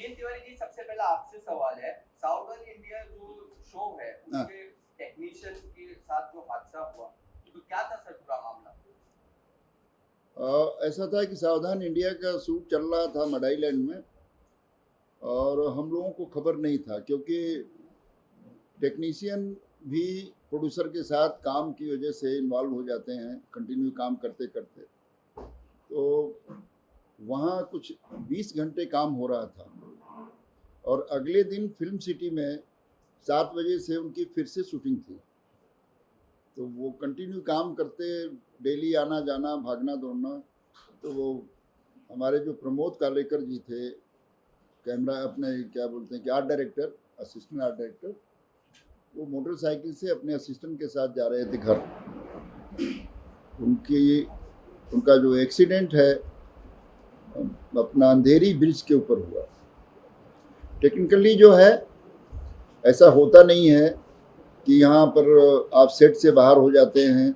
विनीत तिवारी जी, सबसे पहला आपसे सवाल है, साउदर्न इंडिया जो शो है उसके टेक्नीशियन के साथ जो हादसा हुआ, तो क्या था सर पूरा मामला? ऐसा था कि सावधान इंडिया का शूट चल रहा था मडाईलैंड में और हम लोगों को खबर नहीं था, क्योंकि टेक्नीशियन भी प्रोड्यूसर के साथ काम की वजह से इन्वॉल्व हो जाते हैं कंटिन्यू काम करते करते। तो वहाँ कुछ 20 घंटे काम हो रहा था और अगले दिन फिल्म सिटी में 7 बजे से उनकी फिर से शूटिंग थी। तो वो कंटिन्यू काम करते, डेली आना जाना, भागना दौड़ना। तो वो हमारे जो प्रमोद कालेकर जी थे, कैमरा अपने क्या बोलते हैं कि art director, assistant art director, वो मोटरसाइकिल से अपने असिस्टेंट के साथ जा रहे थे घर। उनका जो एक्सीडेंट है अपना अंधेरी ब्रिज के ऊपर हुआ। टेक्निकली जो है ऐसा होता नहीं है कि यहाँ पर आप सेट से बाहर हो जाते हैं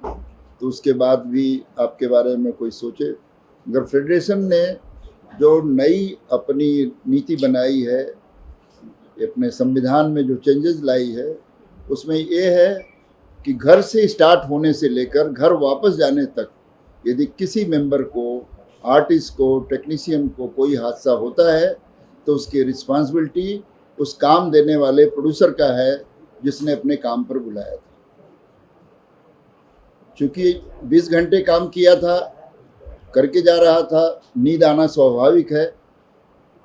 तो उसके बाद भी आपके बारे में कोई सोचे। अगर फेडरेशन ने जो नई अपनी नीति बनाई है, अपने संविधान में जो चेंजेस लाई है, उसमें ये है कि घर से स्टार्ट होने से लेकर घर वापस जाने तक यदि किसी मेंबर को, आर्टिस्ट को, टेक्नीशियन को कोई हादसा होता है तो उसकी रिस्पांसिबिलिटी उस काम देने वाले प्रोड्यूसर का है जिसने अपने काम पर बुलाया था। चूँकि 20 घंटे काम किया था, करके जा रहा था, नींद आना स्वाभाविक है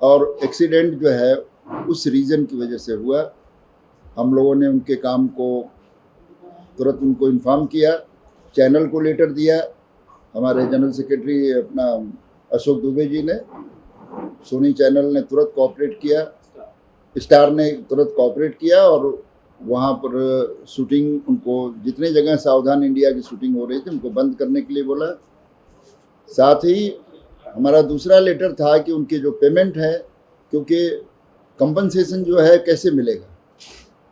और एक्सीडेंट जो है उस रीज़न की वजह से हुआ। हम लोगों ने उनके काम को तुरंत उनको इन्फॉर्म किया, चैनल को लेटर दिया। हमारे जनरल सेक्रेटरी अपना अशोक दुबे जी ने, सोनी चैनल ने तुरंत कोऑपरेट किया, स्टार ने तुरंत कोऑपरेट किया और वहाँ पर शूटिंग, उनको जितने जगह सावधान इंडिया की शूटिंग हो रही थी उनको बंद करने के लिए बोला। साथ ही हमारा दूसरा लेटर था कि उनकी जो पेमेंट है, क्योंकि कंपनसेशन जो है कैसे मिलेगा,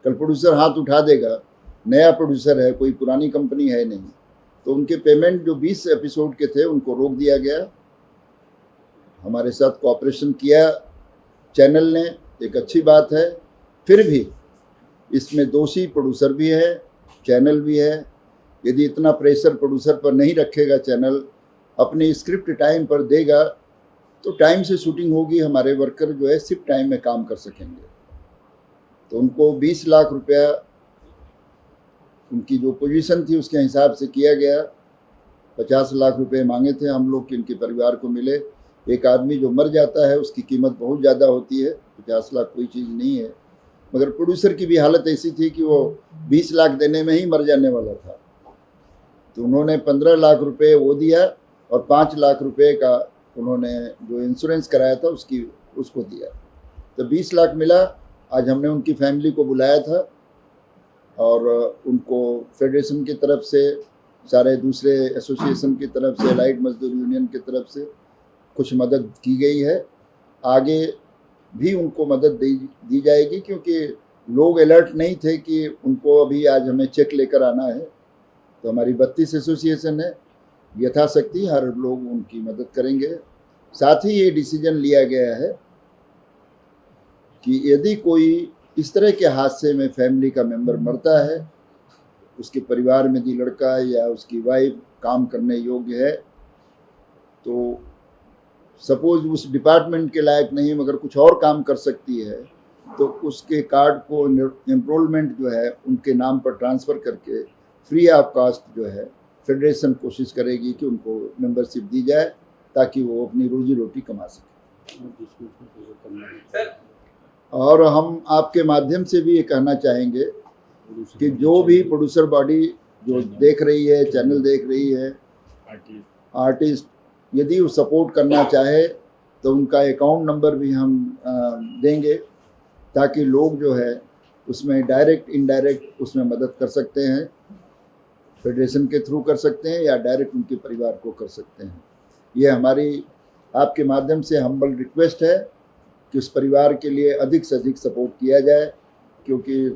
कल प्रोड्यूसर हाथ उठा देगा, नया प्रोड्यूसर है, कोई पुरानी कंपनी है नहीं, तो उनके पेमेंट जो 20 एपिसोड के थे उनको रोक दिया गया। हमारे साथ कोऑपरेशन किया चैनल ने, एक अच्छी बात है। फिर भी इसमें दोषी प्रोड्यूसर भी है, चैनल भी है। यदि इतना प्रेशर प्रोड्यूसर पर नहीं रखेगा, चैनल अपनी स्क्रिप्ट टाइम पर देगा तो टाइम से शूटिंग होगी, हमारे वर्कर जो है सिर्फ टाइम में काम कर सकेंगे। तो उनको 20 लाख रुपया उनकी जो पोजीशन थी उसके हिसाब से किया गया। 50 लाख रुपए मांगे थे हम लोग कि इनके परिवार को मिले। एक आदमी जो मर जाता है उसकी कीमत बहुत ज़्यादा होती है, 50 लाख कोई चीज़ नहीं है। मगर प्रोड्यूसर की भी हालत ऐसी थी कि वो 20 लाख देने में ही मर जाने वाला था। तो उन्होंने 15 लाख रुपए वो दिया और 5 लाख रुपए का उन्होंने जो इंश्योरेंस कराया था उसको दिया। तो 20 लाख मिला। आज हमने उनकी फैमिली को बुलाया था और उनको फेडरेशन की तरफ से, सारे दूसरे एसोसिएशन की तरफ से, लाइट मजदूर यूनियन की तरफ से कुछ मदद की गई है। आगे भी उनको मदद दी जाएगी, क्योंकि लोग अलर्ट नहीं थे कि उनको अभी आज हमें चेक लेकर आना है। तो हमारी 32 एसोसिएशन है, यथाशक्ति हर लोग उनकी मदद करेंगे। साथ ही ये डिसीजन लिया गया है कि यदि कोई इस तरह के हादसे में फैमिली का मेंबर मरता है, उसके परिवार में यदि लड़का या उसकी वाइफ काम करने योग्य है, तो सपोज उस डिपार्टमेंट के लायक नहीं मगर कुछ और काम कर सकती है, तो उसके कार्ड को एनरोलमेंट जो है उनके नाम पर ट्रांसफ़र करके फ्री ऑफ कास्ट जो है फेडरेशन कोशिश करेगी कि उनको मेंबरशिप दी जाए ताकि वो अपनी रोजी रोटी कमा सकें। और हम आपके माध्यम से भी ये कहना चाहेंगे कि जो भी प्रोड्यूसर बॉडी जो देख रही है, चैनल देख रही है, आर्टिस्ट यदि वो सपोर्ट करना चाहे तो उनका अकाउंट नंबर भी हम देंगे, ताकि लोग जो है उसमें डायरेक्ट इनडायरेक्ट उसमें मदद कर सकते हैं, फेडरेशन के थ्रू कर सकते हैं या डायरेक्ट उनके परिवार को कर सकते हैं। ये हमारी आपके माध्यम से हम्बल रिक्वेस्ट है कि उस परिवार के लिए अधिक से अधिक सपोर्ट किया जाए, क्योंकि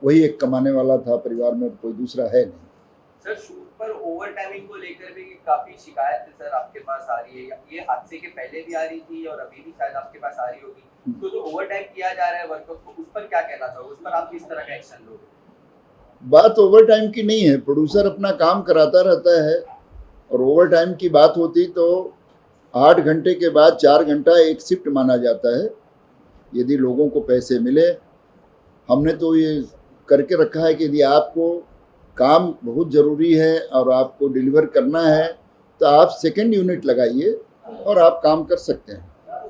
वही एक कमाने वाला था, परिवार में कोई दूसरा है नहीं। सर, शूट पर ओवर टाइमिंग को लेकर भी काफी शिकायत सर आपके पास आ रही है, ये हादसे के पहले भी आ रही थी और अभी भी शायद आपके पास आ रही होगी, तो जो ओवर टाइम किया जा रहा है वर्कर्स को, उस पर क्या कहना चाहोगे, उस पर आप किस तरह का एक्शन लोगे? बात ओवर टाइम की नहीं है, प्रोड्यूसर अपना काम कराता रहता है, और ओवर टाइम की बात होती तो 8 घंटे के बाद 4 घंटा एक शिफ्ट माना जाता है, यदि लोगों को पैसे मिले। हमने तो ये करके रखा है कि यदि आपको काम बहुत ज़रूरी है और आपको डिलीवर करना है तो आप सेकंड यूनिट लगाइए और आप काम कर सकते हैं।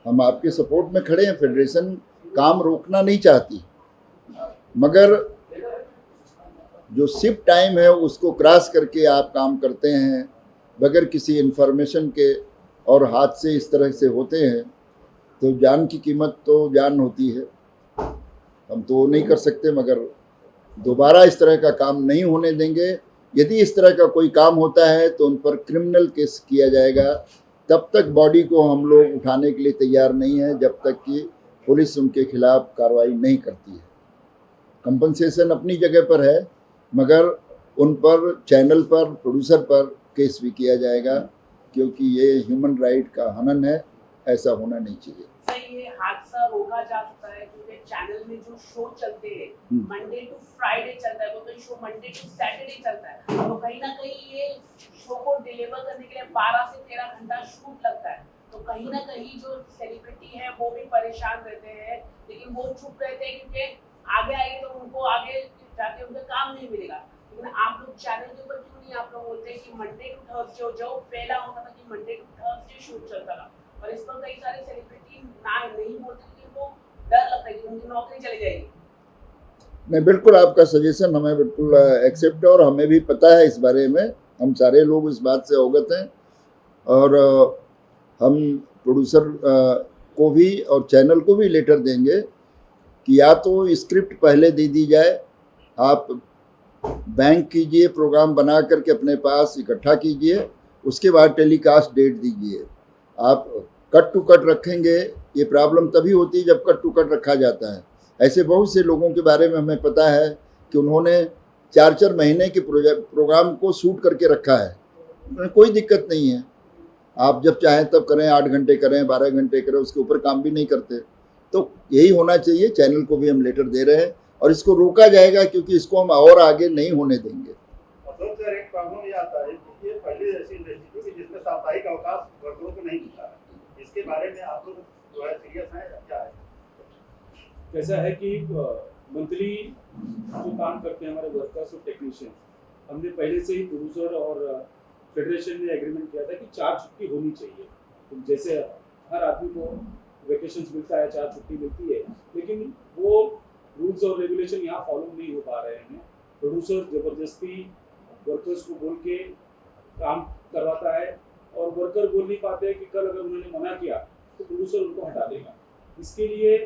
हम आपके सपोर्ट में खड़े हैं, फेडरेशन काम रोकना नहीं चाहती, मगर जो शिफ्ट टाइम है उसको क्रॉस करके आप काम करते हैं बगैर किसी इन्फॉर्मेशन के, और हादसे इस तरह से होते हैं तो जान की कीमत तो जान होती है। हम तो नहीं कर सकते, मगर दोबारा इस तरह का काम नहीं होने देंगे। यदि इस तरह का कोई काम होता है तो उन पर क्रिमिनल केस किया जाएगा। तब तक बॉडी को हम लोग उठाने के लिए तैयार नहीं है जब तक कि पुलिस उनके खिलाफ कार्रवाई नहीं करती है। कंपनसेशन अपनी जगह पर है, मगर उन पर, चैनल पर, प्रोड्यूसर पर केस भी किया जाएगा, क्योंकि ये ह्यूमन राइट का हनन है, ऐसा होना नहीं चाहिए। सर, ये हादसा रोका जा सकता है क्योंकि चैनल में जो शो चलते हैं मंडे टू फ्राइडे चलता है, वो तो शो मंडे टू सैटरडे चलता है, तो कहीं ना कहीं ये शो को डिलीवर करने के लिए 12 से 13 घंटा शूट लगता है, तो कहीं ना कहीं जो सेलिब्रिटी है वो भी परेशान रहते हैं, लेकिन वो चुप रहते हैं क्योंकि आगे आएंगे तो उनको आगे जाके उनका काम नहीं मिलेगा। लेकिन आप लोग चैनल के ऊपर क्यों नहीं आप लोग बोलते हैं कि मंडे टू थर्सडे, जो पहला होता था कि मंडे टू थर्सडे शूट चलता था, और इस पर कई सारे सेलिब्रिटी नहीं बोलते क्योंकि उनको डर लगता है कि उनकी नौकरी चली जाएगी। नहीं, बिल्कुल आपका सजेशन हमें बिल्कुल एक्सेप्ट है, और हमें भी पता है इस बारे में, हम सारे लोग इस बात से अवगत हैं, और हम प्रोड्यूसर को भी और चैनल को भी लेटर देंगे कि या तो स्क्रिप्ट पहले दे दी जाए, आप बैंक कीजिए, प्रोग्राम बना करके अपने पास इकट्ठा कीजिए, उसके बाद टेलीकास्ट डेट दीजिए। आप कट टू कट रखेंगे, ये प्रॉब्लम तभी होती है जब कट टू कट रखा जाता है। ऐसे बहुत से लोगों के बारे में हमें पता है कि उन्होंने 4-4 महीने के प्रोग्राम को शूट करके रखा है, कोई दिक्कत नहीं है, आप जब चाहें तब करें, 8 घंटे करें, 12 घंटे करें, उसके ऊपर काम भी नहीं करते। तो यही होना चाहिए। चैनल को भी हम लेटर दे रहे हैं और इसको रोका जाएगा, क्योंकि इसको हम और आगे नहीं होने देंगे। सर, एक प्रॉब्लम ये आता है कि ये पहली ऐसी इंडस्ट्री थी जिसमें साप्ताहिक अवकाश वर्करों को नहीं मिलता है, इसके बारे में आप लोग जो है सीरियस हैं या क्या है? कैसा है कि मंथली जो काम करते हैं हमारे वर्कर्स और टेक्नीशियन, हमने पहले से ही प्रोड्यूसर और फेडरेशन ने एग्रीमेंट किया था कि 4 छुट्टी होनी चाहिए। तो जैसे हर आदमी को वेकेशंस मिलता है, 4 छुट्टी मिलती है, लेकिन वो रूल्स और रेगुलेशन यहाँ फॉलो नहीं हो पा रहे हैं। प्रोड्यूसर ज़बरदस्ती वर्कर्स को बोल के काम करवाता है, और वर्कर बोल नहीं पाते हैं कि कल अगर उन्होंने मना किया तो प्रोड्यूसर उनको हटा देगा। इसके लिए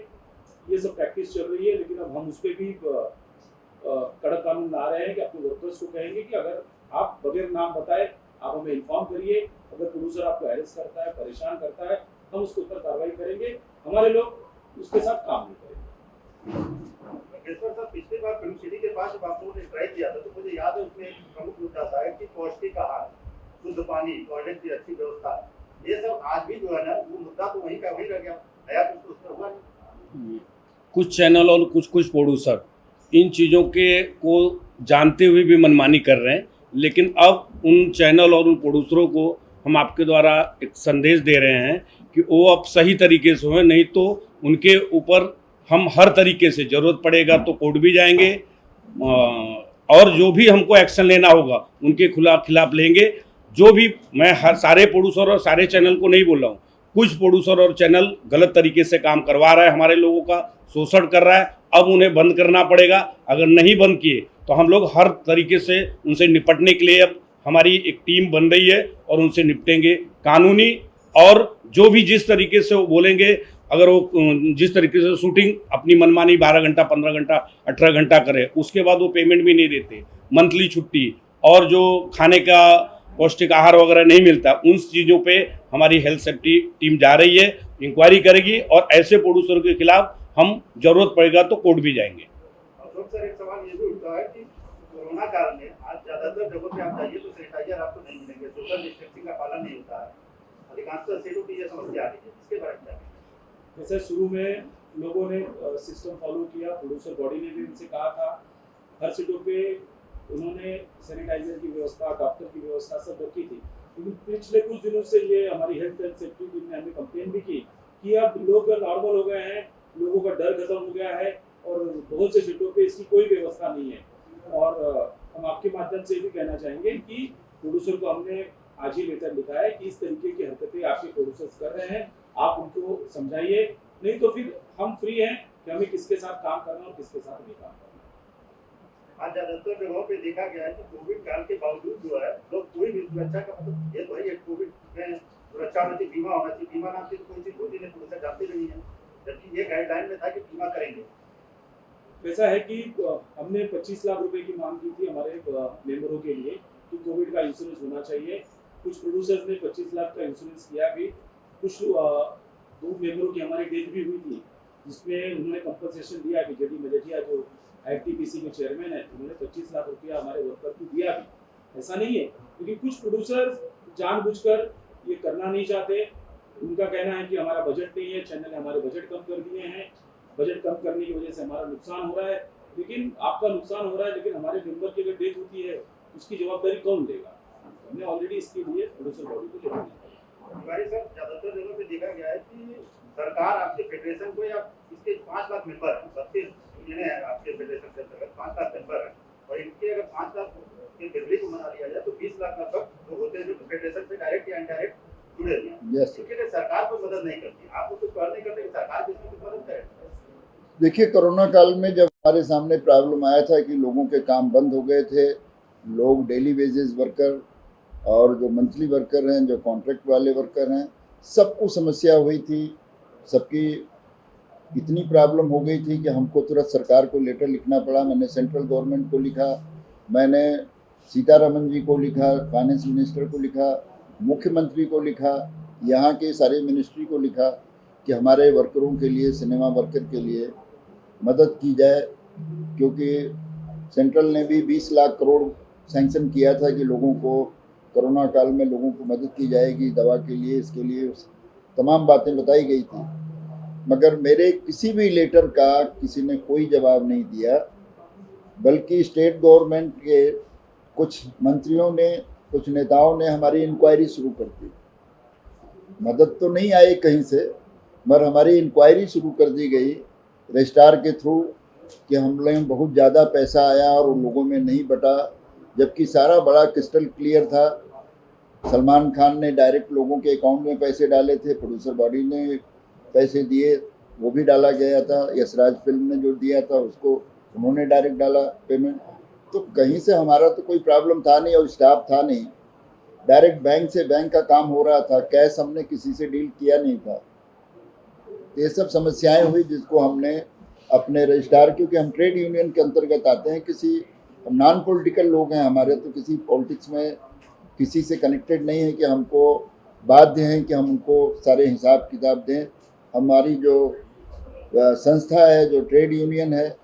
ये सब प्रैक्टिस चल रही है, लेकिन अब हम उस पर भी कड़क कानून ला रहे हैं कि अपने वर्कर्स को कहेंगे कि अगर आप बगैर नाम बताए आप हमें इन्फॉर्म करिए, अगर प्रोड्यूसर आपको हैरेस करता है, परेशान करता है, हम उसके ऊपर कार्रवाई करेंगे, हमारे लोग उसके साथ काम नहीं करेंगे। सर, पिछली बार फिल्म सिटी के पास जब आप लोगों ने स्ट्राइक किया था तो मुझे याद है उसमें एक प्रमुख मुद्दा था कि पौष्टिक आहार, शुद्ध पानी, टॉयलेट की अच्छी व्यवस्था, ये सब आज भी जो है ना वो मुद्दा तो वहीं का वहीं रह गया, नया कुछ उसमें हुआ नहीं। कुछ चैनल और कुछ प्रोड्यूसर इन चीज़ों के को जानते हुए भी मनमानी कर रहे हैं, लेकिन अब उन चैनल और उन प्रोड्यूसरों को हम आपके द्वारा एक संदेश दे रहे हैं कि वो अब सही तरीके से हों, नहीं तो उनके ऊपर हम हर तरीके से ज़रूरत पड़ेगा तो कोर्ट भी जाएंगे, और जो भी हमको एक्शन लेना होगा उनके खिलाफ लेंगे। जो भी, मैं हर सारे प्रोड्यूसर और सारे चैनल को नहीं बोल रहा हूँ, कुछ प्रोड्यूसर और चैनल गलत तरीके से काम करवा रहा है, हमारे लोगों का शोषण कर रहा है, अब उन्हें बंद करना पड़ेगा। अगर नहीं बंद किए तो हम लोग हर तरीके से उनसे निपटने के लिए अब हमारी एक टीम बन रही है और उनसे निपटेंगे कानूनी, और जो भी जिस तरीके से वो बोलेंगे, अगर वो जिस तरीके से शूटिंग अपनी मनमानी 12 घंटा, 15 घंटा, 18 घंटा करे, उसके बाद वो पेमेंट भी नहीं देते, मंथली छुट्टी और जो खाने का पौष्टिक आहार वगैरह नहीं मिलता, उन चीज़ों पे हमारी हेल्थ सेफ्टी टीम जा रही है, इंक्वायरी करेगी, और ऐसे प्रोड्यूसर के खिलाफ हम जरूरत पड़ेगा तो कोर्ट भी जाएंगे। सर, एक सवाल ये भी उठता है कि कोरोना काल में आज ज्यादातर जगहों पे आप जाइए तो सैनिटाइजर आपको नहीं मिलेंगे, सोशल डिस्टेंसिंग का पालन नहीं होता है, अधिकांशतः सीटों की ये समस्या आ रही है, इसके बारे में क्या कहेंगे? जैसे शुरू में लोगों ने सिस्टम फॉलो किया, प्रोड्यूसर बॉडी ने भी उनसे कहा था, हर सीटों पे उन्होंने सैनिटाइजर की व्यवस्था, डॉक्टर की व्यवस्था सब रखी थी। लेकिन पिछले कुछ दिनों से ये हमारी हेल्थ एंड सेफ्टी टीम ने हमें कंप्लेन भी की कि अब लोग नॉर्मल हो गए हैं, लोगों का डर खत्म हो गया है और बहुत से सीटों पे इसकी कोई व्यवस्था नहीं है। और हम आपके माध्यम से भी कहना चाहेंगे कि प्रोड्यूसर को हमने आज ही लेटर लिखा है कि इस तरीके की हरकतें आपके प्रोड्यूसर्स कर रहे हैं, आप उनको समझाइए, नहीं तो फिर हम फ्री हैं कि हमें किसके साथ काम करना और किसके साथ नहीं काम करना। आज ज्यादातर जगहों पे देखा गया है कि कोविड काल के बावजूद जो है लोग कोई भी सुरक्षा का मतलब ये तो है, कोविड में सुरक्षा होना चाहिए, बीमा होना चाहिए, बीमा नाम की कोई चीज होती नहीं, पुलिस जानते नहीं है, जबकि ये गाइडलाइन में था कि बीमा करेंगे। ऐसा है कि हमने 25 लाख रुपए की मांग की थी हमारे मेंबरों के लिए कि कोविड का इंश्योरेंस होना चाहिए। कुछ प्रोड्यूसर्स ने 25 लाख का इंश्योरेंस किया भी, कुछ 2 मेंबरों की हमारी डेथ भी हुई थी, जिसमें उन्होंने कंपनसेशन दिया कि जेडी मजेठिया जो IFTPC के चेयरमैन है, उन्होंने 25 लाख रुपया हमारे वर्कर को दिया भी। ऐसा नहीं है, क्योंकि कुछ प्रोड्यूसर्स जानबूझकर ये करना नहीं चाहते। उनका कहना है कि हमारा बजट नहीं है, चैनल ने हमारे बजट कम कर दिए हैं, बजट कम करने की वजह से हमारा नुकसान हो रहा है। लेकिन आपका नुकसान हो रहा है, लेकिन हमारे मेंबर की अगर डेथ होती है उसकी जवाबदारी कौन लेगा? हमने ऑलरेडी इसके लिए प्रोड्यूसर बॉडी को लेकर हमारे साथ ज्यादातर जगहों पे देखा गया है कि सरकार आपके फेडरेशन को या इसके 5 लाख मेंबर हैं, 32 यूनियन है आपके फेडरेशन के अंतर्गत, 5 लाख मेंबर हैं, और इनके अगर 5 लाख के बिजली को मना लिया जाए तो 20 लाख लगभग लोग होते हैं जो फेडरेशन से डायरेक्ट या इनडायरेक्ट जुड़े हुए हैं। Yes, sir. इसके लिए सरकार कोई मदद नहीं करती, आप कुछ कर नहीं करते कि सरकार भी इसमें कुछ मदद करे। देखिए, कोरोना काल में जब हमारे सामने प्रॉब्लम आया था कि लोगों के काम बंद हो गए थे, लोग डेली वेजेस वर्कर और जो मंथली वर्कर हैं, जो कॉन्ट्रैक्ट वाले वर्कर हैं, सबको समस्या हुई थी। सबकी इतनी प्रॉब्लम हो गई थी कि हमको तुरंत सरकार को लेटर लिखना पड़ा। मैंने सेंट्रल गवर्नमेंट को लिखा, मैंने सीतारमन जी को लिखा, फाइनेंस मिनिस्टर को लिखा, मुख्यमंत्री को लिखा, यहाँ के सारे मिनिस्ट्री को लिखा कि हमारे वर्करों के लिए, सिनेमा वर्कर के लिए मदद की जाए, क्योंकि सेंट्रल ने भी 20 लाख करोड़ सैंक्शन किया था कि लोगों को कोरोना काल में लोगों को मदद की जाएगी, दवा के लिए, इसके लिए तमाम बातें बताई गई थी। मगर मेरे किसी भी लेटर का किसी ने कोई जवाब नहीं दिया, बल्कि स्टेट गवर्नमेंट के कुछ मंत्रियों ने, कुछ नेताओं ने हमारी इंक्वायरी शुरू कर दी। मदद तो नहीं आई कहीं से, मगर हमारी इंक्वायरी शुरू कर दी गई रजिस्ट्रार के थ्रू कि हम लोग बहुत ज़्यादा पैसा आया और उन लोगों में नहीं बटा, जबकि सारा बड़ा क्रिस्टल क्लियर था। सलमान खान ने डायरेक्ट लोगों के अकाउंट में पैसे डाले थे, प्रोड्यूसर बॉडी ने पैसे दिए, वो भी डाला गया था। यशराज फिल्म ने जो दिया था उसको उन्होंने डायरेक्ट डाला पेमेंट। तो कहीं से हमारा तो कोई प्रॉब्लम था नहीं और स्टाफ था नहीं, डायरेक्ट बैंक से बैंक का काम हो रहा था, कैश हमने किसी से डील किया नहीं था। ये सब समस्याएं हुई जिसको हमने अपने रजिस्ट्रार, क्योंकि हम ट्रेड यूनियन के अंतर्गत आते हैं, किसी नॉन पॉलिटिकल लोग हैं हमारे, तो किसी पॉलिटिक्स में किसी से कनेक्टेड नहीं है कि हमको बाध्य हैं कि हम उनको सारे हिसाब किताब दें। हमारी जो संस्था है, जो ट्रेड यूनियन है,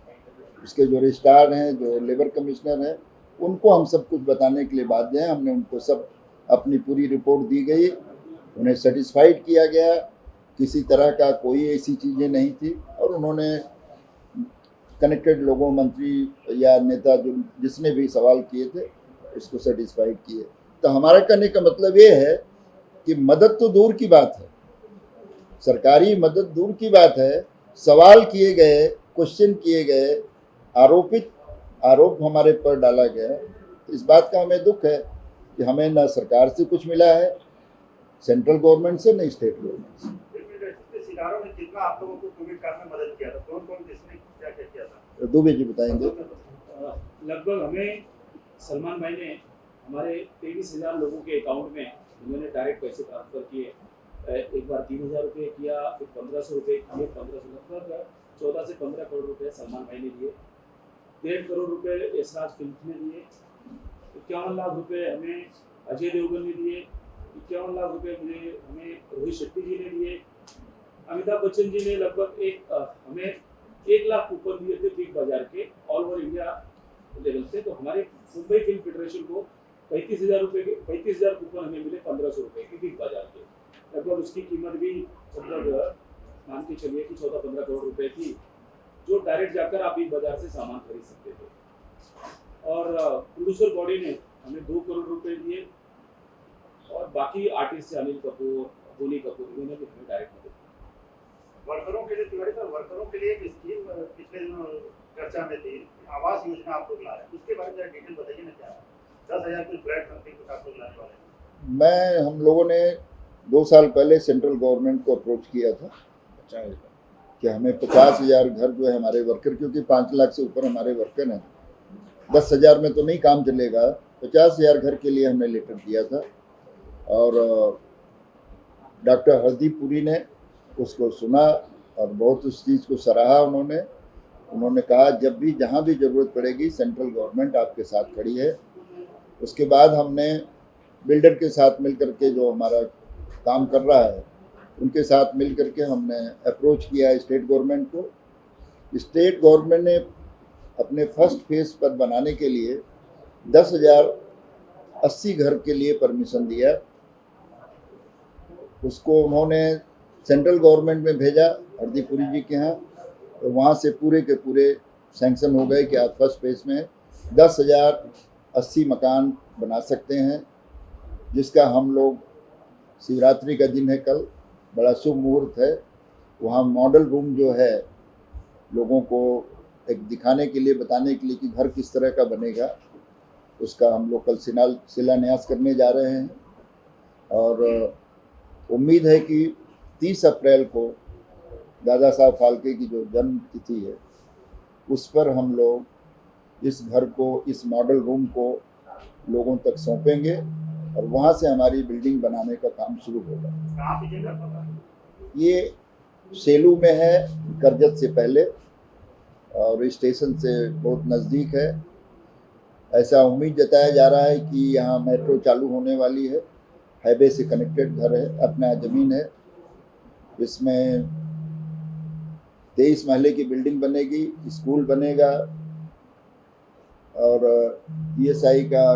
उसके जो रजिस्ट्रार हैं, जो लेबर कमिश्नर हैं, उनको हम सब कुछ बताने के लिए बाध्य हैं। हमने उनको सब अपनी पूरी रिपोर्ट दी गई, उन्हें सेटिस्फाइड किया गया, किसी तरह का कोई ऐसी चीज़ें नहीं थी, और उन्होंने कनेक्टेड लोगों, मंत्री या नेता जो जिसने भी सवाल किए थे उसको सेटिस्फाइड किए। तो हमारा कहने का मतलब ये है कि मदद तो दूर की बात है, सरकारी मदद दूर की बात है, सवाल किए गए, क्वेश्चन किए गए, आरोप हमारे पर डाला गया। इस बात का हमें दुख है कि हमें ना सरकार से कुछ मिला है, सेंट्रल गवर्नमेंट से, न स्टेट गवर्नमेंट से। सितारों ने कितना आप लोगों को कोविड काल में मदद किया था, कौन-कौन किसने क्या किया था? दुबे जी बताएंगे। लगभग हमें सलमान भाई ने हमारे 23,000 लोगों के अकाउंट में उन्होंने डायरेक्ट पैसे ट्रांसफर किए। एक बार 3,000 रुपये किया, फिर 1,500 रुपये किए, 1500 लगभग 14 से 15 करोड़ रुपये सलमान भाई ने दिए। 1.5 करोड़ रुपये यशराज फिल्म ने दिए। 51 लाख रुपये हमें अजय देवगन ने दिए। 51 लाख रुपये हमें रोहित शेट्टी जी ने दिए। अमिताभ बच्चन जी ने लगभग हमें 1 लाख कूपन दिए थे बिग बाजार के, ऑल ओवर इंडिया लेवल से। तो हमारे मुंबई फिल्म फेडरेशन को 35,000 कूपन हमें मिले 1,500 रुपये की बिग बाजार के, लगभग उसकी कीमत भी लगभग मान के चलिए कि 14-15 करोड़ रुपए थी, जो डायरेक्ट जाकर आप बिग बाजार से सामान खरीद सकते थे। और प्रोड्यूसर बॉडी ने हमें 2 करोड़ रुपए दिए, और बाकी आर्टिस्ट अनिल कपूर, बोनी कपूर, इन्होंने भी हमें डायरेक्ट मदद की। वर्करों के लिए तिवारी साहब, वर्करों के लिए एक स्कीम पिछले दिनों चर्चा में थी, आवास योजना आप लोग ला रहे हैं, उसके बारे में जरा डिटेल बताइए ना। क्या 10,000 कुछ ब्रांड समथिंग कुछ आप लोग लाने वाले हैं? हम लोगों ने 2 साल पहले सेंट्रल गवर्नमेंट को अप्रोच किया था कि हमें 50,000 घर जो है हमारे वर्कर, क्योंकि 5 लाख से ऊपर हमारे वर्कर हैं, 10,000 में तो नहीं काम चलेगा, 50,000 घर के लिए हमने लेटर दिया था। और डॉक्टर हरदीप पुरी ने उसको सुना और बहुत उस चीज़ को सराहा। उन्होंने कहा जब भी जहाँ भी ज़रूरत पड़ेगी सेंट्रल गवर्नमेंट आपके साथ खड़ी है। उसके बाद हमने बिल्डर के साथ मिल करके, जो हमारा काम कर रहा है उनके साथ मिल करके हमने अप्रोच किया स्टेट गवर्नमेंट को। स्टेट गवर्नमेंट ने अपने फर्स्ट फेज पर बनाने के लिए 10,080 घर के लिए परमिशन दिया। उसको उन्होंने सेंट्रल गवर्नमेंट में भेजा हरदीप पुरी जी के यहाँ, तो वहाँ से पूरे के पूरे सैंक्शन हो गए कि आप फर्स्ट फेज में 10,080 मकान बना सकते हैं, जिसका हम लोग, शिवरात्रि का दिन है कल, बड़ा शुभ मुहूर्त है, वहाँ मॉडल रूम जो है लोगों को एक दिखाने के लिए, बताने के लिए कि घर किस तरह का बनेगा, उसका हम लोग कल शिलान्यास करने जा रहे हैं। और उम्मीद है कि 30 अप्रैल को दादा साहब फाल्के की जो जन्म तिथि है उस पर हम लोग इस घर को, इस मॉडल रूम को लोगों तक सौंपेंगे और वहाँ से हमारी बिल्डिंग बनाने का काम शुरू होगा। कहाँ पे जगह पता है? ये सेलू में है, करजत से पहले, और स्टेशन से बहुत नज़दीक है। ऐसा उम्मीद जताया जा रहा है कि यहाँ मेट्रो चालू होने वाली है, हाईवे से कनेक्टेड घर है, अपना ज़मीन है। इसमें 23 महले की बिल्डिंग बनेगी, स्कूल बनेगा और ESI का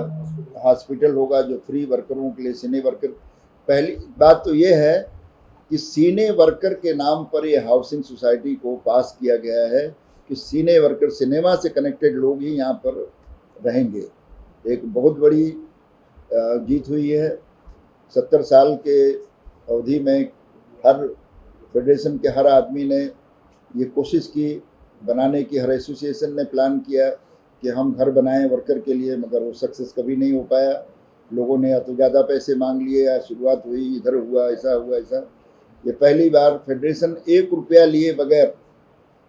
हॉस्पिटल होगा जो फ्री वर्करों के लिए, सीने वर्कर। पहली बात तो ये है कि सीने वर्कर के नाम पर ये हाउसिंग सोसाइटी को पास किया गया है कि सीने वर्कर, सिनेमा से कनेक्टेड लोग ही यहाँ पर रहेंगे। एक बहुत बड़ी जीत हुई है। 70 साल के अवधि में हर फेडरेशन के हर आदमी ने ये कोशिश की बनाने की, हर एसोसिएशन ने प्लान किया कि हम घर बनाएं वर्कर के लिए, मगर वो सक्सेस कभी नहीं हो पाया। लोगों ने या तो ज़्यादा पैसे मांग लिए, या शुरुआत हुई इधर हुआ, ऐसा हुआ ऐसा। ये पहली बार फेडरेशन 1 रुपया लिए बगैर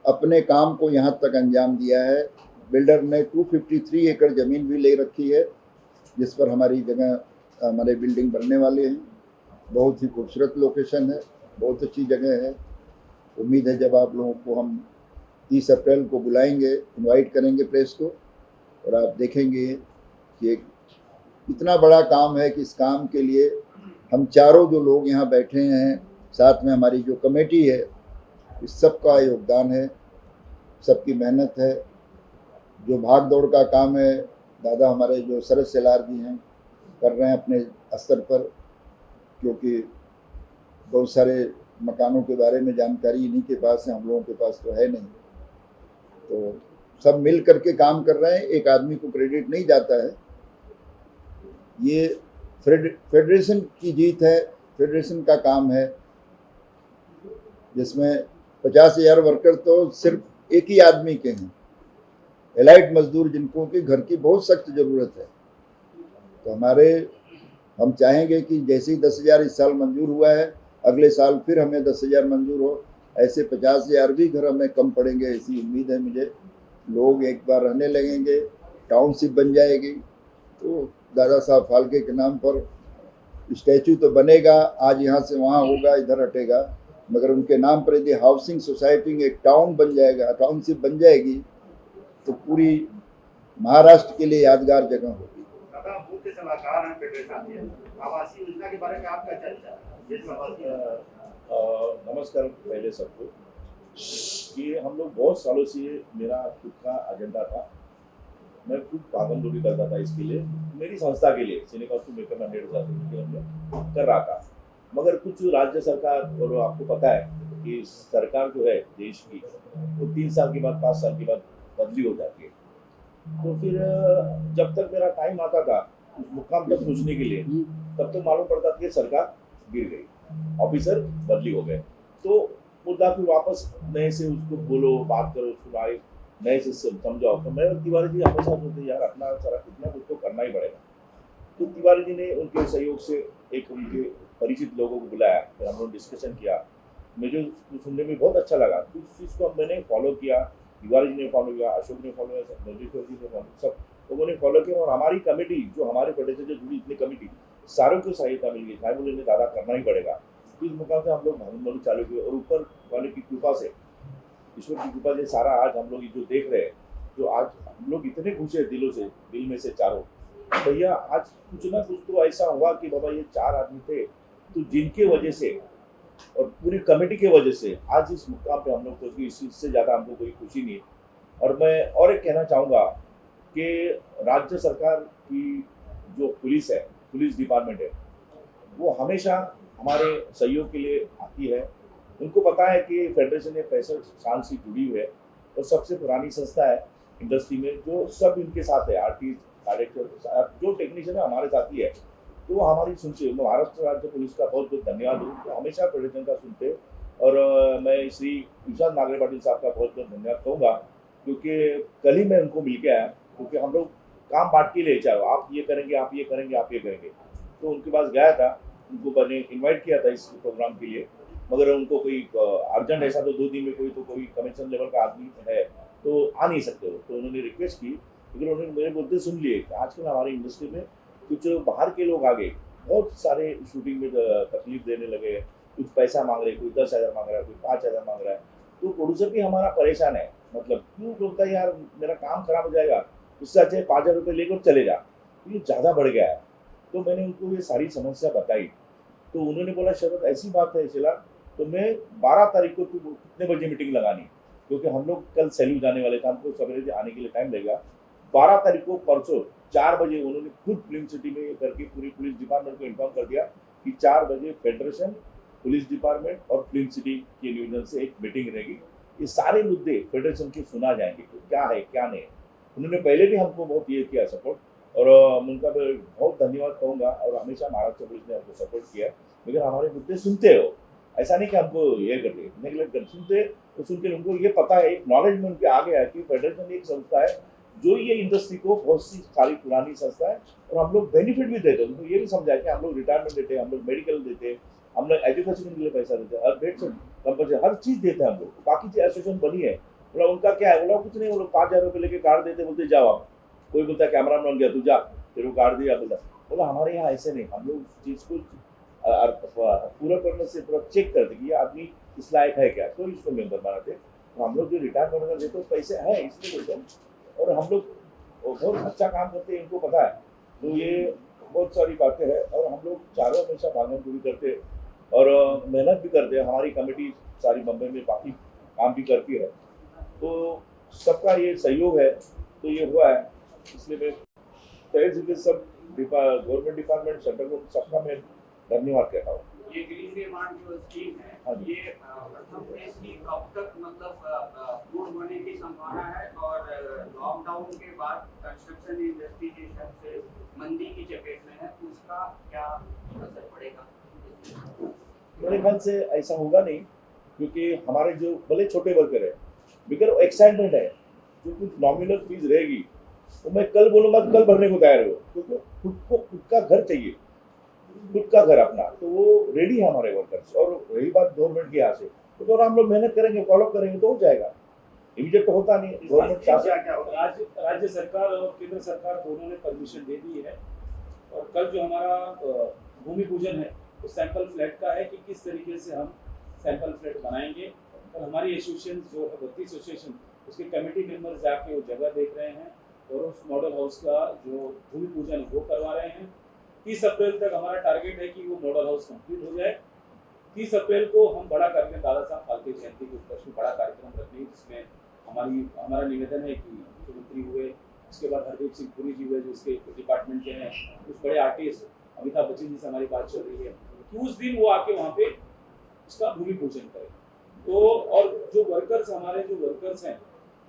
अपने काम को यहाँ तक अंजाम दिया है। बिल्डर ने 253 एकड़ ज़मीन भी ले रखी है, जिस पर हमारी जगह, हमारे बिल्डिंग बनने वाले हैं। बहुत ही खूबसूरत लोकेशन है, बहुत अच्छी जगह है। उम्मीद है जब आप लोगों को हम 30 अप्रैल को बुलाएंगे, इनवाइट करेंगे प्रेस को, और आप देखेंगे कि एक इतना बड़ा काम है कि इस काम के लिए हम चारों जो लोग यहाँ बैठे हैं, साथ में हमारी जो कमेटी है, इस सब का योगदान है, सबकी मेहनत है। जो भाग दौड़ का काम है दादा हमारे जो शरद सेलार जी हैं कर रहे हैं अपने स्तर पर, क्योंकि बहुत सारे मकानों के बारे में जानकारी इन्हीं के पास है, हम लोगों के पास तो है नहीं। तो सब मिल करके काम कर रहे हैं, एक आदमी को क्रेडिट नहीं जाता है। ये फेडरेशन की जीत है, फेडरेशन का काम है, जिसमें 50,000 वर्कर तो सिर्फ एक ही आदमी के हैं, एलाइट मजदूर, जिनको कि घर की बहुत सख्त ज़रूरत है। तो हम चाहेंगे कि जैसे ही 10,000 इस साल मंजूर हुआ है, अगले साल फिर हमें 10,000 मंजूर हो, ऐसे 50,000 भी घर हमें कम पड़ेंगे, ऐसी उम्मीद है मुझे। लोग एक बार रहने लगेंगे, टाउनशिप बन जाएगी, तो दादा साहब फाल्के के नाम पर स्टैचू तो बनेगा, आज यहाँ से वहाँ होगा, इधर हटेगा, मगर उनके नाम पर यदि हाउसिंग सोसाइटी एक टाउन बन जाएगा, टाउनशिप बन जाएगी, तो पूरी महाराष्ट्र के लिए यादगार जगह होगी। दादा मुख्य सलाहकार हैं फेडरेशन के, आवासीय योजना के बारे में आपका चर्चा नमस्कार पहले सबको। कि हम लोग बहुत सालों से, मेरा खुद का एजेंडा था, मैं खुद भागम दौड़ी करता था इसके लिए, मेरी संस्था के लिए सिने कॉस्ट्यूम मेकर मैंडेट एसोसिएशन हमने कर रहा था। मगर कुछ राज्य सरकार, और आपको पता है कि सरकार जो है देश की, वो 3 साल के बाद 5 साल के बाद बदली हो जाती है। तो फिर जब तक मेरा टाइम आता था उस मुकाम तक पहुँचने के लिए, तब तो मालूम पड़ता था कि सरकार गिर गई, ऑफिसर बदली हो गए। तो मुद्दा फिर वापस नए से उसको बोलो, बात करो, उसको नए से समझाओ। तो मैं और तिवारी जी हमेशा सोचते यार अपना सारा इतना कुछ तो करना ही पड़ेगा। तो तिवारी जी ने उनके सहयोग से एक उनके परिचित लोगों को बुलाया, फिर हम लोग डिस्कशन किया। मुझे सुनने में बहुत अच्छा लगा, तो उस चीज़ को मैंने फॉलो किया, तिवारी जी ने फॉलो किया, अशोक ने फॉलो किया, नंदीश्वर जी ने फॉलो, सब लोगों ने फॉलो किया। और हमारी कमेटी जो हमारे फेडरेशन से जुड़ी इतनी कमेटी, सारों को सहायता मिल गई। भाई बोले ने दादा करना ही पड़ेगा। इस मुकाम से हम लोग भागम चालू किए, और ऊपर वाले की कृपा से, ईश्वर की कृपा से सारा आज हम लोग जो देख रहे हैं, जो आज हम लोग इतने खुश है दिलों से, दिल में से चारों भैया, आज कुछ ना कुछ तो ऐसा हुआ कि बाबा ये 4 आदमी थे, तो जिनके वजह से और पूरी कमेटी के वजह से आज इस मुकाम पे हम लोग को, इससे ज़्यादा हमको कोई खुशी नहीं है। और मैं और एक कहना चाहूँगा कि राज्य सरकार की जो पुलिस है, पुलिस डिपार्टमेंट है, वो हमेशा हमारे सहयोग के लिए आती है। उनको पता है कि फेडरेशन ने 65 साल से जुड़ी हुई है और सबसे पुरानी संस्था है इंडस्ट्री में, जो सब इनके साथ है, आर्टिस्ट, डायरेक्टर, जो टेक्नीशियन है हमारे साथ ही है। तो वो हमारी सुनते, महाराष्ट्र राज्य पुलिस का बहुत बहुत धन्यवाद हूँ, तो हमेशा फेडरेशन का सुनते। और मैं श्री विशाल नागरे पाटिल साहब का बहुत बहुत धन्यवाद कहूँगा, क्योंकि कल ही मैं उनको मिल के आया, क्योंकि हम लोग काम बांट के ले जाओ, आप ये करेंगे, आप ये करेंगे, आप ये करेंगे। तो उनके पास गया था, उनको मैंने इन्वाइट किया था इस प्रोग्राम के लिए, मगर उनको कोई अर्जेंट ऐसा तो 2 दिन में कोई कमीशन लेवल का आदमी है तो आ नहीं सकते हो। तो उन्होंने रिक्वेस्ट की, लेकिन उन्होंने मेरे मुद्दे सुन लिए कि आजकल हमारी इंडस्ट्री में कुछ बाहर के लोग आ गए, बहुत सारे शूटिंग में तकलीफ देने लगे, कुछ पैसा मांग रहे, कोई 10,000 मांग रहा है, कोई 5,000 मांग रहा है। तो प्रोड्यूसर भी हमारा परेशान है, मतलब क्यों बोलता है यार मेरा काम खराब हो जाएगा, उससे अच्छा 5,000 रुपये लेकर चले जा, ये ज़्यादा बढ़ गया है। तो मैंने उनको ये सारी समस्या बताई, तो उन्होंने बोला शरद ऐसी बात है शिला, तो मैं 12 तारीख को तू कितने बजे मीटिंग लगानी, क्योंकि हम लोग कल सैल्यू जाने वाले थे, हमको सवेरे आने के लिए टाइम लगेगा। 12 तारीख को परसों 4 बजे उन्होंने खुद फिल्म सिटी में करके पूरी पुलिस डिपार्टमेंट को इन्फॉर्म कर दिया कि 4 बजे फेडरेशन, पुलिस डिपार्टमेंट और फिल्म सिटी के डिवीजन से एक मीटिंग रहेगी। ये सारे मुद्दे फेडरेशन के सुना जाएंगे, तो क्या है क्या नहीं। उन्होंने पहले भी हमको बहुत ये किया सपोर्ट, और उनका मैं बहुत धन्यवाद कहूँगा। और हमेशा महाराष्ट्र पुलिस ने हमको सपोर्ट किया, लेकिन हमारे मुद्दे सुनते हो, ऐसा नहीं कि हमको ये करते नेगलेक्ट कर, सुनते तो सुनते। उनको ये पता है, एक नॉलेज में उनके आ गया है कि फेडरेशन एक संस्था है जो ये इंडस्ट्री को, बहुत सी सारी पुरानी संस्था है, और हम लोग बेनिफिट भी देते हैं। उनको ये भी समझा कि हम लोग रिटायरमेंट देते हैं, हम लोग मेडिकल देते हैं, हम लोग एजुकेशन के लिए पैसा देते हैं, हर डेट से कंपल्सरी हर चीज़ देते हैं हम लोग। बाकी जो एसोसिएशन बनी है, बोला उनका क्या है, बोला कुछ नहीं, वो लोग 5,000 रुपये लेके कार्ड देते, बोलते जाओ आप, कोई बोलता है कैमरा बन गया तू जा, फिर वो कार्ड दिया, बोला हमारे यहाँ ऐसे नहीं, हम लोग उस चीज़ को पूरा करने से पूरा चेक करते कि ये आदमी इस लायक है क्या, तो इसको मेंबर बनाते। तो हम लोग जो रिटायरमेंट वगैरह देते पैसे हैं इसलिए बोलते हैं, और हम लोग बहुत अच्छा काम करते हैं, इनको पता है। तो ये बहुत सारी बातें हैं, और हम लोग चारों हमेशा भागम पूरी करते हैं और मेहनत भी करते हैं। हमारी कमेटी सारी बम्बई में बाकी काम भी करती है, तो सबका ये सहयोग है, तो ये हुआ है। इसलिए मैं तय सब गवर्नमेंट डिपार्टमेंट, सेंट्रल गवर्नमेंट, सबका मैं धन्यवाद कहता हूँ। ये ग्रीन डिमांड जो स्कीम है, हाँ जी। ये प्रथम फेज की कब तक मतलब पूर्ण होने की संभावना है, और लॉकडाउन के बाद कंस्ट्रक्शन इंडस्ट्री जिस हिसाब से मंदी की चपेट में है, उसका क्या असर पड़ेगा? मेरे ख्याल से ऐसा होगा नहीं, क्योंकि हमारे जो भले छोटे वर्कर है, बिगर एक्साइटमेंट है, जो कुछ नॉमिनल फीस रहेगी, तो मैं कल बोलूँगा तो कल भरने को तैयार हो, क्योंकि खुद का घर चाहिए, खुद का घर अपना, तो वो रेडी है हमारे वर्कर्स। और रही बात गवर्नमेंट की यहाँ से, तो हम लोग मेहनत करेंगे, फॉलो करेंगे तो हो जाएगा। इमीडिएट तो होता नहीं, गवर्नमेंट राज्य सरकार और केंद्र सरकार दोनों ने परमिशन दे दी है। और कल जो हमारा भूमि पूजन है, वो सैंपल फ्लैट का है कि किस तरीके से हम सैंपल फ्लैट बनाएंगे। कल हमारी एसोसिएशन जो है 32 एसोसिएशन, उसके कमेटी मेंबर्स जाके वो जगह देख रहे हैं, और उस मॉडल हाउस का जो भूमि पूजन वो करवा रहे हैं। 30 अप्रैल तक हमारा टारगेट है कि वो मॉडल हाउस कंप्लीट हो जाए। 30 अप्रैल को हम बड़ा कार्यक्रम, दादा साहब फाल्के जयंती के उपलक्ष्य में बड़ा कार्यक्रम रखेंगे, जिसमें हमारा निवेदन है कि मुख्यमंत्री हुए, उसके बाद हरदीप सिंह पुरी जी हुए जो इसके डिपार्टमेंट के हैं, कुछ बड़े आर्टिस्ट, अमिताभ बच्चन जी से हमारी बात चल रही है कि उस दिन वो आके वहाँ पे इसका भूमि पूजन करें। तो और जो वर्कर्स हमारे जो वर्कर्स हैं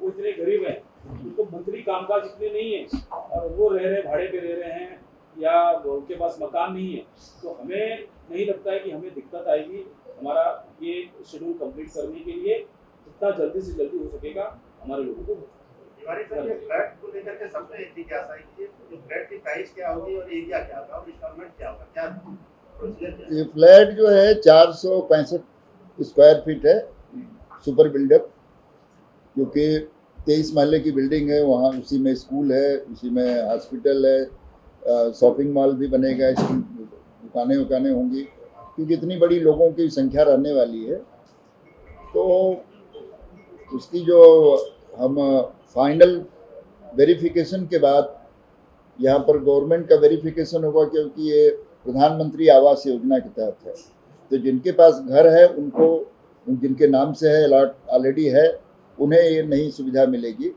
वो इतने गरीब हैं, उनको मंथली कामकाज इतने नहीं है और वो रह रहे भाड़े पे रह रहे हैं या उनके पास मकान नहीं है, तो हमें नहीं लगता है कि हमें दिक्कत आएगी हमारा ये शेड्यूल कंप्लीट करने के लिए। जितना जल्दी से जल्दी हो सकेगा हमारे लोगों को। तिवारी सर, ये फ्लैट को लेकर के सबसे एक जिज्ञासा है कि ये फ्लैट की प्राइस क्या होगी और एरिया क्या होगा और इंस्टॉलमेंट क्या होगा, क्या प्रोसीजर क्या है? ये फ्लैट जो है 465 स्क्वायर फीट है, सुपर बिल्डअप, क्योंकि 23 महले की बिल्डिंग है, वहाँ उसी में स्कूल है, उसी में हॉस्पिटल है, शॉपिंग मॉल भी बनेगा, स्कूल दुकानें उकानें होंगी, क्योंकि इतनी बड़ी लोगों की संख्या रहने वाली है। तो उसकी जो हम फाइनल वेरिफिकेशन के बाद यहाँ पर गवर्नमेंट का वेरिफिकेशन होगा, क्योंकि ये प्रधानमंत्री आवास योजना के तहत है, तो जिनके पास घर है उनको, जिनके नाम से है, अलॉट ऑलरेडी है, उन्हें ये नई सुविधा मिलेगी।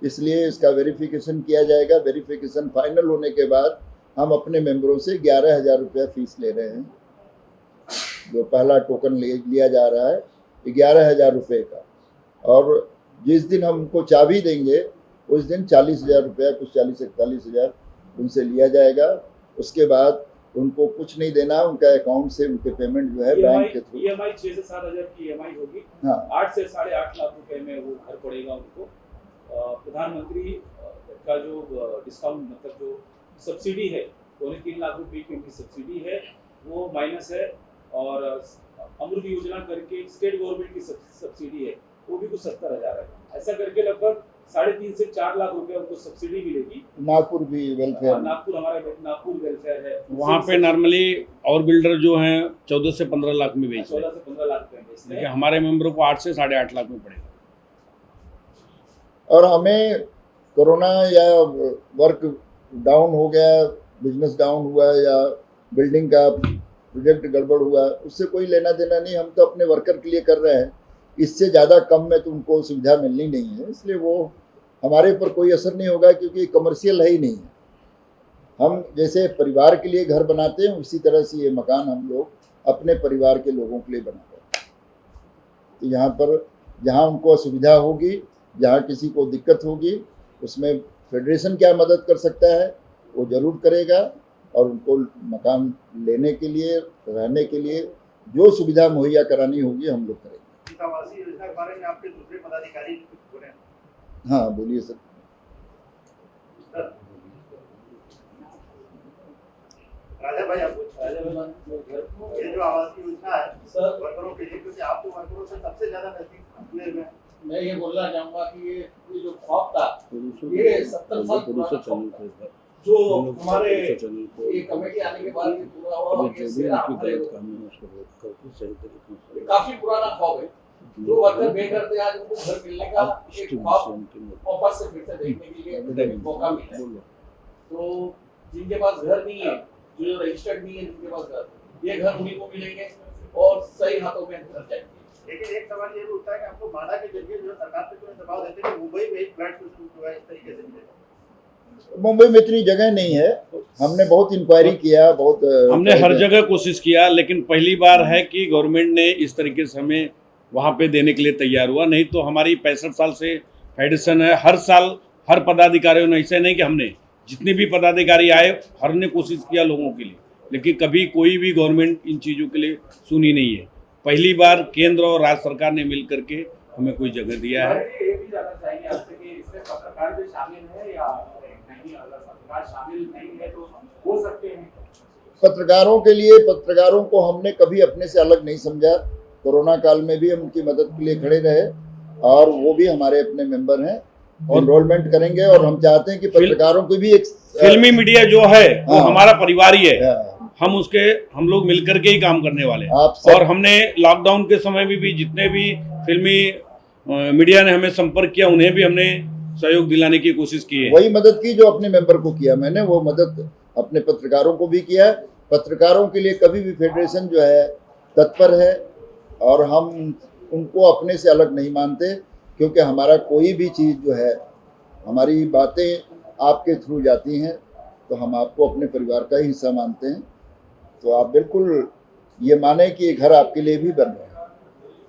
इसलिए इसका वेरिफिकेशन किया जाएगा। वेरिफिकेशन फाइनल होने के बाद हम अपने मेंबरों से 11,000 रुपया फीस ले रहे हैं। जो पहला टोकन लिया जा रहा है 11,000 रुपये का, और जिस दिन हम उनको चाबी देंगे उस दिन 40,000 रुपया, कुछ 40-41,000 उनसे लिया जाएगा। उसके बाद उनको कुछ नहीं देना, उनका अकाउंट से उनके पेमेंट जो है बैंक के थ्रू। EMI 6 से 7 हज़ार की EMI होगी। हाँ, 8 से 8.5 लाख रुपए में वो घर पड़ेगा उनको। प्रधानमंत्री का जो डिस्काउंट, मतलब जो सब्सिडी है, 3 लाख रुपए की उनकी सब्सिडी है, वो माइनस है। और अमृत योजना करके स्टेट गवर्नमेंट की सब्सिडी है, वो भी कुछ 70,000 है। ऐसा करके लगभग 3.5 से 4 लाख रुपए उनको सब्सिडी मिलेगी। नागपुर भी वेलफेयर, नागपुर, हमारा नागपुर वेलफेयर है, वहाँ पे नॉर्मली और बिल्डर जो हैं 14 से 15 लाख में बेच रहे 14 हैं, से 15 लाख रुपए बेचते लेकिन हैं। हमारे मेंबरों को 8 से 8.5 लाख में पड़ेगा। और हमें कोरोना या वर्क डाउन हो गया, बिजनेस डाउन हुआ या बिल्डिंग का प्रोजेक्ट गड़बड़ हुआ, उससे कोई लेना देना नहीं। हम तो अपने वर्कर के लिए कर रहे हैं, इससे ज़्यादा कम में तो उनको सुविधा मिलनी नहीं है, इसलिए वो हमारे ऊपर कोई असर नहीं होगा, क्योंकि कमर्शियल है ही नहीं है। हम जैसे परिवार के लिए घर बनाते हैं, उसी तरह से ये मकान हम लोग अपने परिवार के लोगों के लिए बना रहे हैं। तो यहाँ पर जहाँ उनको असुविधा होगी, जहाँ किसी को दिक्कत होगी, उसमें फेडरेशन क्या मदद कर सकता है वो ज़रूर करेगा, और उनको मकान लेने के लिए, रहने के लिए जो सुविधा मुहैया करानी होगी हम लोग करेंगे। आवासीय योजना के बारे में आपके दूसरे पदाधिकारी कुछ बोले? हाँ, बोलिए सर। राजा भाई, आप कुछ? ये जो आवासीय योजना है सर, वर्करों के लिए, क्योंकि आप तो वर्करों से सबसे ज्यादा नजदीक जुड़े हुए हैं। मैं ये बोलना चाहूंगा कि ये जो खौफ था, ये 70 साल पुराना खौफ था, जो हमारे ये कमेटी आने के बाद ये पूरा हुआ, और ये सेरा हमारे ये काफी पुराना खौफ है। जो वर्कर बेघर थे, आज उनको घर मिलने का एक खौफ वापस से फिर से देखने के लिए मौका मिला है। तो जिनके पास घर नहीं है, जो रजिस्टर्ड नहीं है, जिनके पास घर, ये घर उन्हीं को मिलेंगे और सही हाथों में घर जाएंगे। लेकिन एक सवाल ये भी उठता है कि आपको बाड़ा के जरिए जो सरकार पे जो दबाव देते हैं, मुंबई में एक फ्लैट जो है इस तरीके से मिलेगा। मुंबई में इतनी जगह नहीं है, हमने बहुत इंक्वायरी किया, बहुत हमने हर जगह कोशिश किया, लेकिन पहली बार है कि गवर्नमेंट ने इस तरीके से हमें वहाँ पे देने के लिए तैयार हुआ। नहीं तो हमारी 65 साल से फेडरेशन है, हर साल हर पदाधिकारियों ने, ऐसे नहीं कि हमने जितने भी पदाधिकारी आए हर ने कोशिश किया लोगों के लिए, लेकिन कभी कोई भी गवर्नमेंट इन चीज़ों के लिए सुनी नहीं है। पहली बार केंद्र और राज्य सरकार ने मिल करके हमें कोई जगह दिया है। ये भी जानना चाहेंगे आपसे कि इसमें पत्रकार भी शामिल है या नहीं? अगर पत्रकार शामिल नहीं है तो हो सकते हैं। पत्रकारों के लिए, पत्रकारों को हमने कभी अपने से अलग नहीं समझा। कोरोना काल में भी हम उनकी मदद के लिए खड़े रहे, और वो भी हमारे अपने मेंबर हैं, एनरोलमेंट करेंगे। और हम चाहते हैं कि पत्रकारों को भी एक फिल्मी मीडिया जो है वो हाँ, हमारा परिवार ही है। हाँ, हम लोग मिलकर के ही काम करने वाले हैं। आप सब, और हमने लॉकडाउन के समय में भी जितने भी फिल्मी मीडिया ने हमें संपर्क किया, उन्हें भी हमने सहयोग दिलाने की कोशिश की है। वही मदद की जो अपने मेंबर को किया मैंने, वो मदद अपने पत्रकारों को भी किया। पत्रकारों के लिए कभी भी फेडरेशन जो है तत्पर है, और हम उनको अपने से अलग नहीं मानते, क्योंकि हमारा कोई भी चीज़ जो है हमारी बातें आपके थ्रू जाती हैं तो हम आपको अपने परिवार का ही हिस्सा मानते हैं। तो आप बिल्कुल ये माने कि ये घर आपके लिए भी बन रहा है।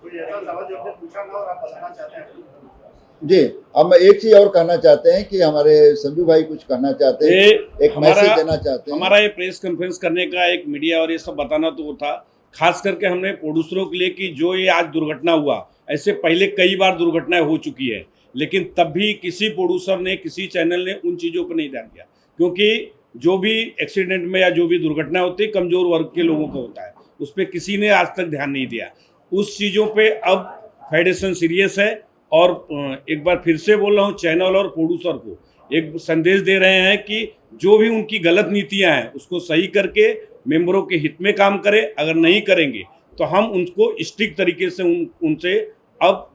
कोई ऐसा सवाल जो आपने पूछा ना और आप बताना चाहते हैं? जी, हम एक चीज और कहना चाहते हैं कि हमारे संजू भाई कुछ कहना चाहते हैं, एक मैसेज देना चाहते हैं। हमारा ये प्रेस कॉन्फ्रेंस करने का एक मीडिया और ये सब बताना तो वो था, खास करके हमने प्रोड्यूसरों के लिए कि जो ये आज दुर्घटना हुआ, ऐसे पहले कई बार दुर्घटनाएं हो चुकी है, लेकिन तब भी किसी प्रोड्यूसर ने, किसी चैनल ने उन चीज़ों पर नहीं ध्यान दिया, क्योंकि जो भी एक्सीडेंट में या जो भी दुर्घटना होती है कमज़ोर वर्ग के लोगों का होता है, उस पर किसी ने आज तक ध्यान नहीं दिया। उस चीज़ों पे अब फेडरेशन सीरियस है और एक बार फिर से बोल रहा हूँ, चैनल और प्रोड्यूसर को एक संदेश दे रहे हैं कि जो भी उनकी गलत नीतियां हैं उसको सही करके मेंबरों के हित में काम करें। अगर नहीं करेंगे तो हम उनको स्ट्रिक्ट तरीके से उनसे अब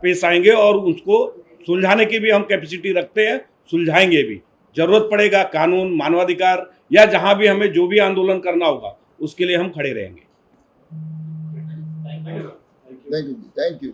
पेश आएंगे और उसको सुलझाने की भी हम कैपेसिटी रखते हैं, सुलझाएंगे भी। जरूरत पड़ेगा कानून, मानवाधिकार या जहां भी हमें जो भी आंदोलन करना होगा उसके लिए हम खड़े रहेंगे। Thank you.